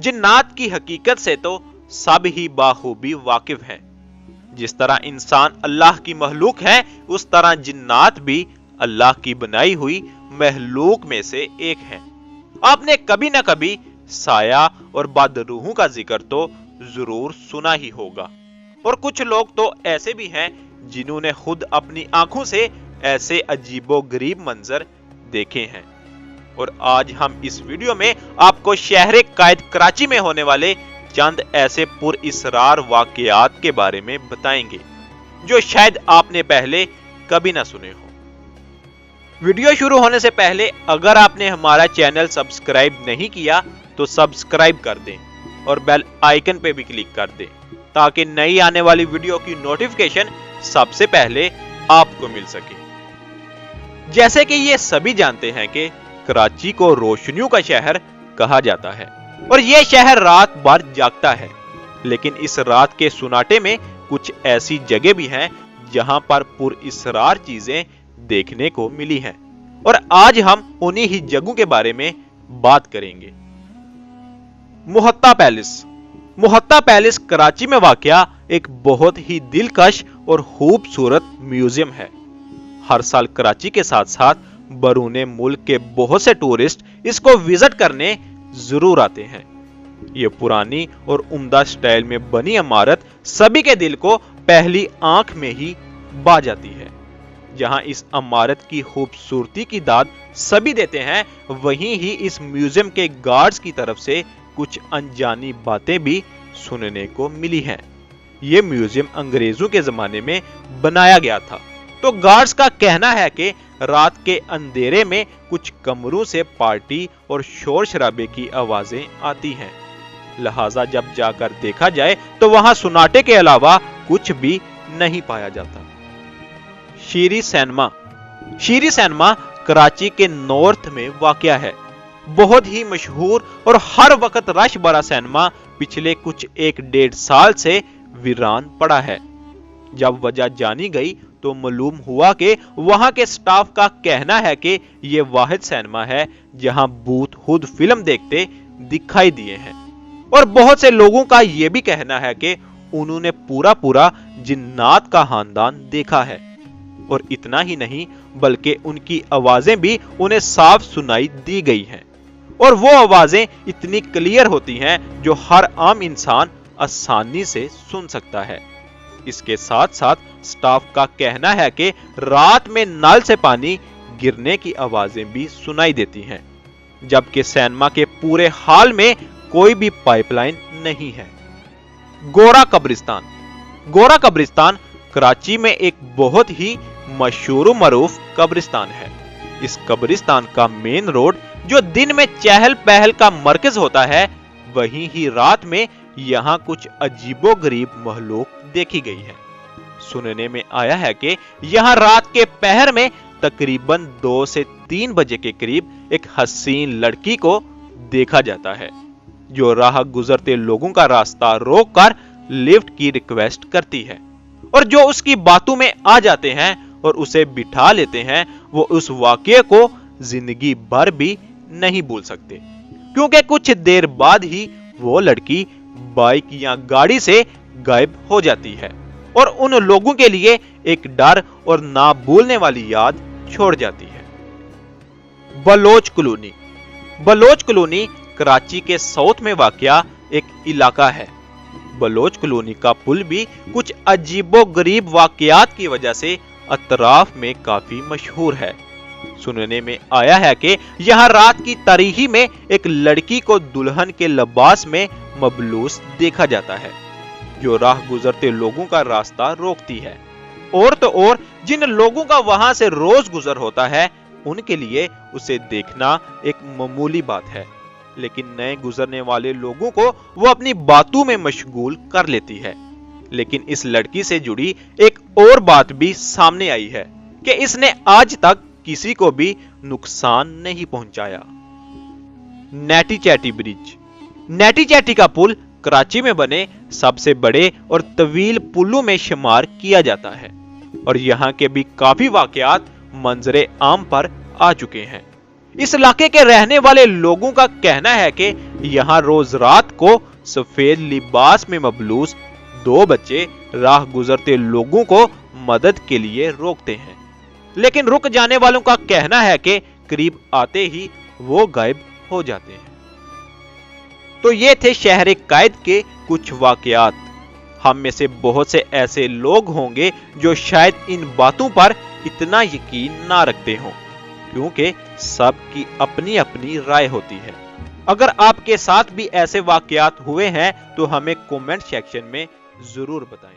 जिन्नात की हकीकत से तो सब ही बाखूबी वाकिफ हैं। जिस तरह इंसान अल्लाह की मखलूक है, उस तरह जिन्नात भी अल्लाह की बनाई हुई मखलूक में से एक हैं। आपने कभी ना कभी साया और बदरूहों का जिक्र तो जरूर सुना ही होगा, और कुछ लोग तो ऐसे भी हैं जिन्होंने खुद अपनी आंखों से ऐसे अजीबोगरीब मंजर देखे हैं। और आज हम इस वीडियो में आपको शहर कायद कराची में होने वाले चंद ऐसे पुरइसरार वाकयात के बारे में बताएंगे जो शायद आपने पहले कभी ना सुने हो। वीडियो शुरू होने से पहले अगर आपने हमारा चैनल सब्सक्राइब नहीं किया तो सब्सक्राइब कर दें और बेल आइकन पे भी क्लिक कर दें ताकि नई आने वाली वीडियो की नोटिफिकेशन सबसे पहले आपको मिल सके। जैसे कि ये सभी जानते हैं कि कराची को रोशनियों का शहर कहा जाता है और यह शहर रात भर जागता है, लेकिन इस रात के सुनाटे में कुछ ऐसी जगह भी हैं जहां पर पुरइसरार चीजें देखने को मिली हैं, और आज हम उन्हीं ही जगहों के बारे में बात करेंगे। मुहत्ता पैलेस। मुहत्ता पैलेस कराची में वाक़या एक बहुत ही दिलकश और खूबसूरत म्यूजियम है। हर साल कराची के साथ साथ बरूने मुल्क के बहुत से टूरिस्ट इसको विजिट करने जरूर आते हैं। ये पुरानी और उम्दा स्टाइल में बनी इमारत सभी के दिल को पहली आंख में ही भा जाती है। जहां इस इमारत की खूबसूरती की दाद सभी देते हैं, वहीं ही इस म्यूजियम के गार्ड्स की तरफ से कुछ अनजानी बातें भी सुनने को मिली हैं। ये म्यूजियम अंग्रेजों के जमाने में बनाया गया था, तो गार्ड्स का कहना है कि रात के अंधेरे में कुछ कमरों से पार्टी और शोर शराबे की आवाजें आती हैं। लिहाजा जब जाकर देखा जाए तो वहां सुनाटे के अलावा कुछ भी नहीं पाया जाता। शीरी सिनेमा। शीरी सिनेमा कराची के नॉर्थ में वाक़या है। बहुत ही मशहूर और हर वक्त रश भरा सिनेमा पिछले कुछ 1-1.5 साल से वीरान पड़ा है। जब वजह जानी गई तो मालूम हुआ कि वहां के स्टाफ का कहना है कि यह वाहिद सिनेमा है जहां भूत खुद फिल्म देखते दिखाई दिए हैं, और बहुत से लोगों का यह भी कहना है कि उन्होंने पूरा जिन्नात का खानदान देखा है। और इतना ही नहीं बल्कि उनकी आवाजें भी उन्हें साफ सुनाई दी गई हैं, और वो आवाजें इतनी क्लियर होती हैं जो हर आम इंसान आसानी से सुन सकता है। इसके साथ साथ स्टाफ का कहना है कि रात में नल से पानी गिरने की आवाजें भी सुनाई देती हैं, जबकि सिनेमा के पूरे हॉल में कोई भी पाइपलाइन नहीं है। गोरा कब्रिस्तान। गोरा कब्रिस्तान कराची में एक बहुत ही मशहूर मरूफ कब्रिस्तान है। इस कब्रिस्तान का मेन रोड जो दिन में चहल पहल का मरकज होता है, वहीं ही रात में यहाँ कुछ अजीबोगरीब महलूक देखी गई है। सुनने में आया है कि यहाँ रात के पहर में तकरीबन 2 से 3 बजे के करीब एक हसीन लड़की को देखा जाता है जो राह गुजरते लोगों का रास्ता रोककर लिफ्ट की रिक्वेस्ट करती है, और जो उसकी बातों में आ जाते हैं और उसे बिठा लेते हैं, वो उस वाकये को जिंदगी भर भी नहीं भूल सकते, क्योंकि कुछ देर बाद ही वो लड़की बाइक या गाड़ी से गायब हो जाती है और उन लोगों के लिए एक डर और ना भूलने वाली याद छोड़ जाती है। बलोच कॉलोनी। बलोच कॉलोनी कराची के साउथ में वाक़या एक इलाका है। बलोच कॉलोनी का पुल भी कुछ अजीबोगरीब वाकयात की वजह से अतराफ में काफी मशहूर है। सुनने में आया है कि यहाँ रात की तारीखी में एक लड़की को दुल्हन के लिबास में मबलूस देखा जाता है जो राह गुजरते लोगों का रास्ता रोकती है, और तो और जिन लोगों का वहां से रोज गुजर होता है उनके लिए उसे देखना एक मामूली बात है, लेकिन नए गुजरने वाले लोगों को वो अपनी बातों में मशगूल कर लेती है। लेकिन इस लड़की से जुड़ी एक और बात भी सामने आई है कि इसने आज तक किसी को भी नुकसान नहीं पहुंचाया। नेटी चैटी ब्रिज। नेटी चैटी का पुल कराची में बने सबसे बड़े और तवील पुलों में शुमार किया जाता है और यहाँ के भी काफी वाकयात मंजरे आम पर आ चुके हैं। इस इलाके के रहने वाले लोगों का कहना है कि यहाँ रोज रात को सफेद लिबास में मबलूस दो बच्चे राह गुजरते लोगों को मदद के लिए रोकते हैं, लेकिन रुक जाने वालों का कहना है कि करीब आते ही वो गायब हो जाते हैं। तो ये थे शहर कैद के कुछ वाकयात। हम में से बहुत से ऐसे लोग होंगे जो शायद इन बातों पर इतना यकीन ना रखते हों, क्योंकि सबकी अपनी अपनी राय होती है। अगर आपके साथ भी ऐसे वाकयात हुए हैं तो हमें कमेंट सेक्शन में जरूर बताएं।